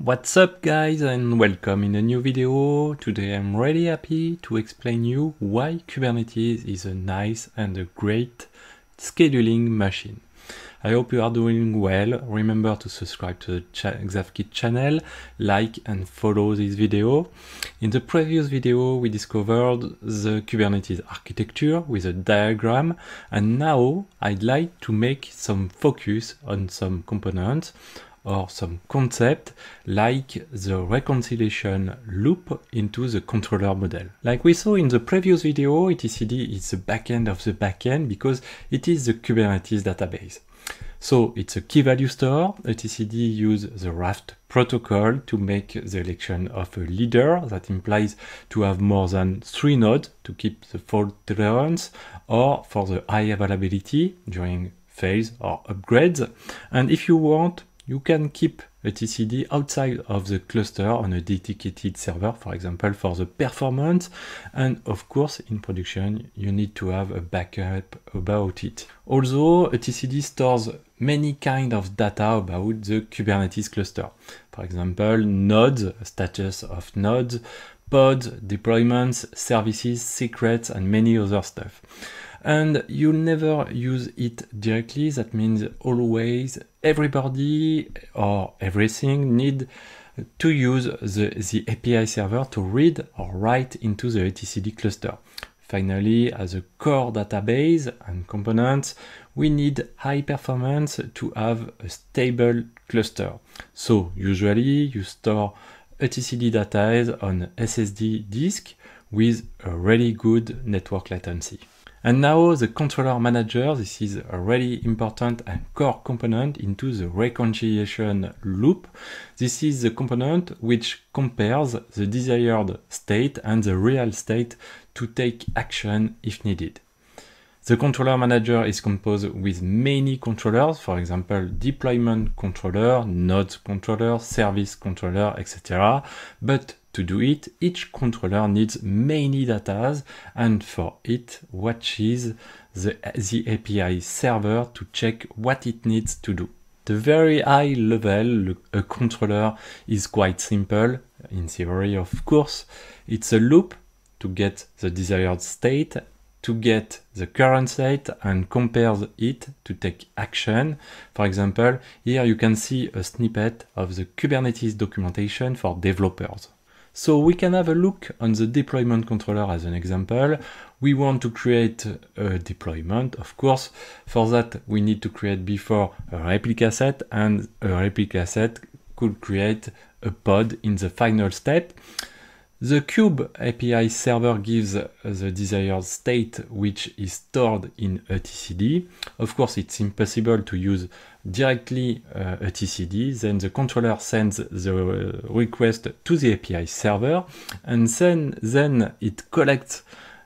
What's up guys and welcome in a new video. Today I'm really happy to explain you why Kubernetes is a nice and a great scheduling machine. I hope you are doing well. Remember to subscribe to the Xavkit channel, like and follow this video. In the previous video we discovered the Kubernetes architecture with a diagram, and now I'd like to make some focus on some components or some concept like the reconciliation loop into the controller model. Like we saw in the previous video, etcd is the backend of the backend because it is the Kubernetes database. So it's a key value store. etcd uses the Raft protocol to make the election of a leader. That implies to have more than 3 nodes to keep the fault tolerance or for the high availability during fails or upgrades. And if you want, you can keep etcd outside of the cluster on a dedicated server, for example, for the performance. And of course, in production, you need to have a backup about it. Also, etcd stores many kinds of data about the Kubernetes cluster. For example, nodes, status of nodes, pods, deployments, services, secrets, and many other stuff. And you'll never use it directly. That means always everybody or everything need to use the API server to read or write into the etcd cluster. Finally, as a core database and components, we need high performance to have a stable cluster. So usually you store etcd data on SSD disk with a really good network latency. And now the controller manager, this is a really important and core component into the reconciliation loop. This is the component which compares the desired state and the real state to take action if needed. The controller manager is composed with many controllers, for example, deployment controller, nodes controller, service controller, etc. But to do it, each controller needs many data, and for it watches the API server to check what it needs to do. The very high level, a controller is quite simple. In theory, of course, it's a loop to get the desired state, to get the current state and compares it to take action. For example, here you can see a snippet of the Kubernetes documentation for developers. So we can have a look on the deployment controller as an example. We want to create a deployment, of course. For that, we need to create before a replica set, and a replica set could create a pod in the final step. The Kube API server gives the desired state, which is stored in etcd. Of course, it's impossible to use directly etcd. Then the controller sends the request to the API server, and then it collects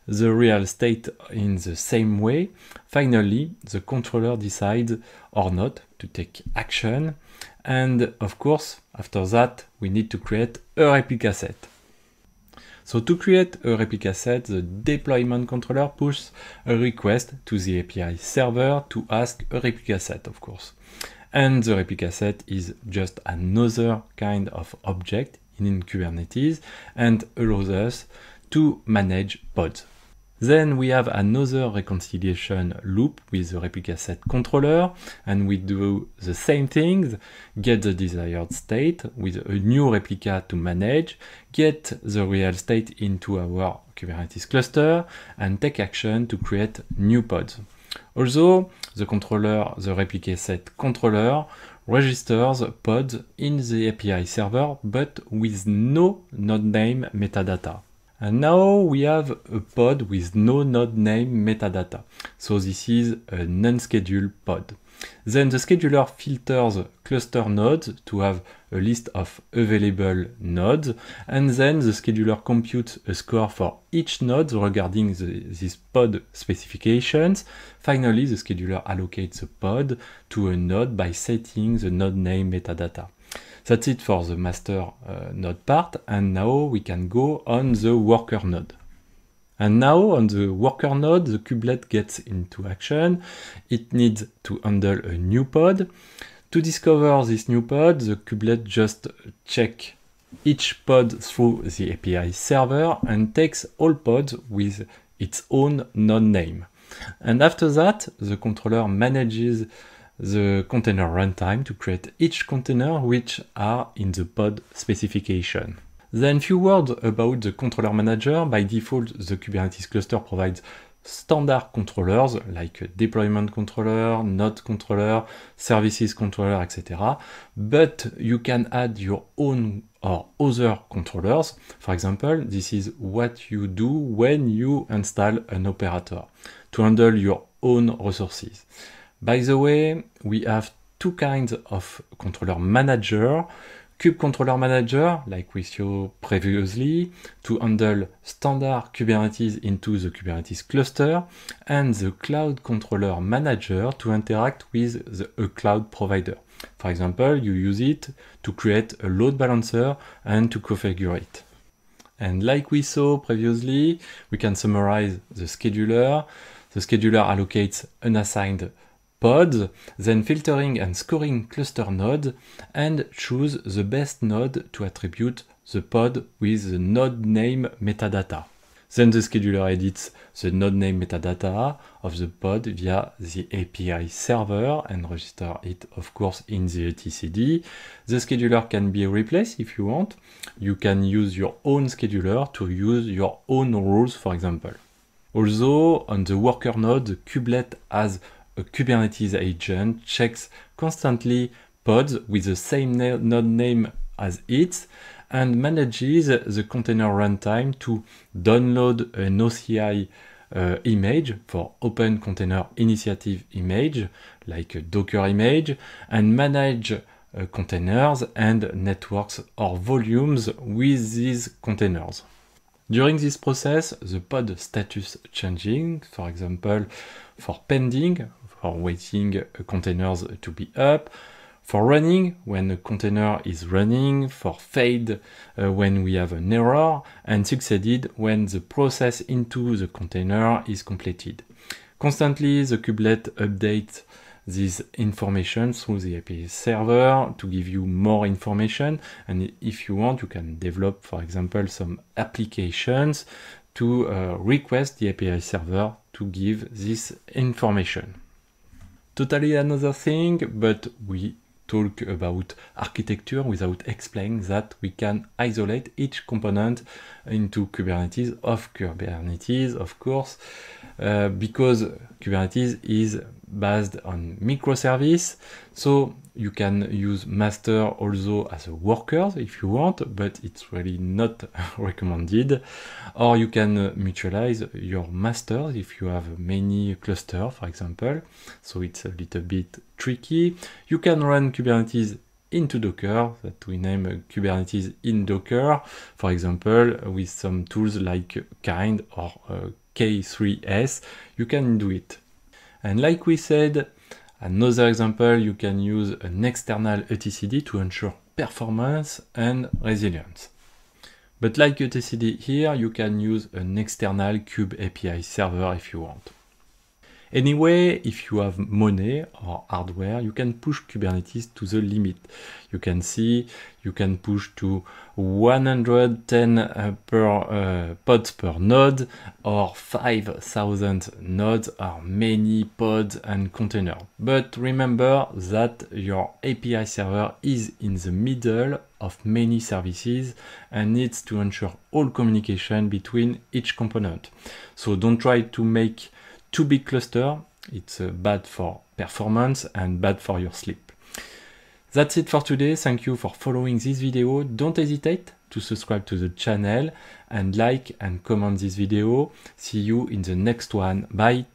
the real state in the same way. Finally, the controller decides or not to take action. And of course, after that, we need to create a replica set. So to create a replica set, the deployment controller pushes a request to the API server to ask a replica set, of course. And the replica set is just another kind of object in Kubernetes and allows us to manage pods. Then we have another reconciliation loop with the replica set controller, and we do the same things, get the desired state with a new replica to manage, get the real state into our Kubernetes cluster, and take action to create new pods. Also, the controller, the replica set controller, registers pods in the API server, but with no node name metadata. And now we have a pod with no node name metadata. So this is a non-scheduled pod. Then the scheduler filters cluster nodes to have a list of available nodes, and then the scheduler computes a score for each node regarding these pod specifications. Finally, the scheduler allocates a pod to a node by setting the node name metadata. That's it for the master node part, and now we can go on the worker node. And now on the worker node, the kubelet gets into action. It needs to handle a new pod. To discover this new pod, the kubelet just checks each pod through the API server and takes all pods with its own node name. And after that, the controller manages the container runtime to create each container which are in the pod specification. Then few words about the controller manager. By default, the Kubernetes cluster provides standard controllers like deployment controller, node controller, services controller, etc. But you can add your own or other controllers. For example, this is what you do when you install an operator to handle your own resources. By the way, we have two kinds of controller manager. Kube Controller Manager, like we saw previously, to handle standard Kubernetes into the Kubernetes cluster, and the Cloud Controller Manager to interact with a cloud provider. For example, you use it to create a load balancer and to configure it. And like we saw previously, we can summarize the scheduler. The scheduler allocates unassigned pods, then filtering and scoring cluster nodes, and choose the best node to attribute the pod with the node name metadata. Then the scheduler edits the node name metadata of the pod via the API server and register it, of course, in the etcd. The scheduler can be replaced if you want. You can use your own scheduler to use your own rules, for example. Also, on the worker node, the kubelet has a Kubernetes agent checks constantly pods with the same node name as it and manages the container runtime to download an OCI image for Open Container Initiative image, like a Docker image, and manage containers and networks or volumes with these containers. During this process, the pod status changing, for example, for pending, for waiting containers to be up, for running when a container is running, for fade when we have an error, and succeeded when the process into the container is completed. Constantly, the kubelet updates this information through the API server to give you more information, and if you want, you can develop, for example, some applications to request the API server to give this information. Totally another thing, but we talk about architecture without explaining that we can isolate each component into Kubernetes, of course, because Kubernetes is based on microservice, so you can use master also as a worker if you want, but it's really not recommended. Or you can mutualize your masters if you have many clusters, for example, so it's a little bit tricky. You can run Kubernetes into Docker, that we name Kubernetes in Docker, for example, with some tools like Kind or K3s, you can do it. And like we said, another example, you can use an external etcd to ensure performance and resilience. But like etcd here, you can use an external Kube API server if you want. Anyway, if you have money or hardware, you can push Kubernetes to the limit. You can see you can push to 110 pods per node, or 5,000 nodes or many pods and containers. But remember that your API server is in the middle of many services and needs to ensure all communication between each component. So don't try to make too big cluster, it's bad for performance and bad for your sleep. That's it for today. Thank you for following this video. Don't hesitate to subscribe to the channel and like and comment this video. See you in the next one. Bye.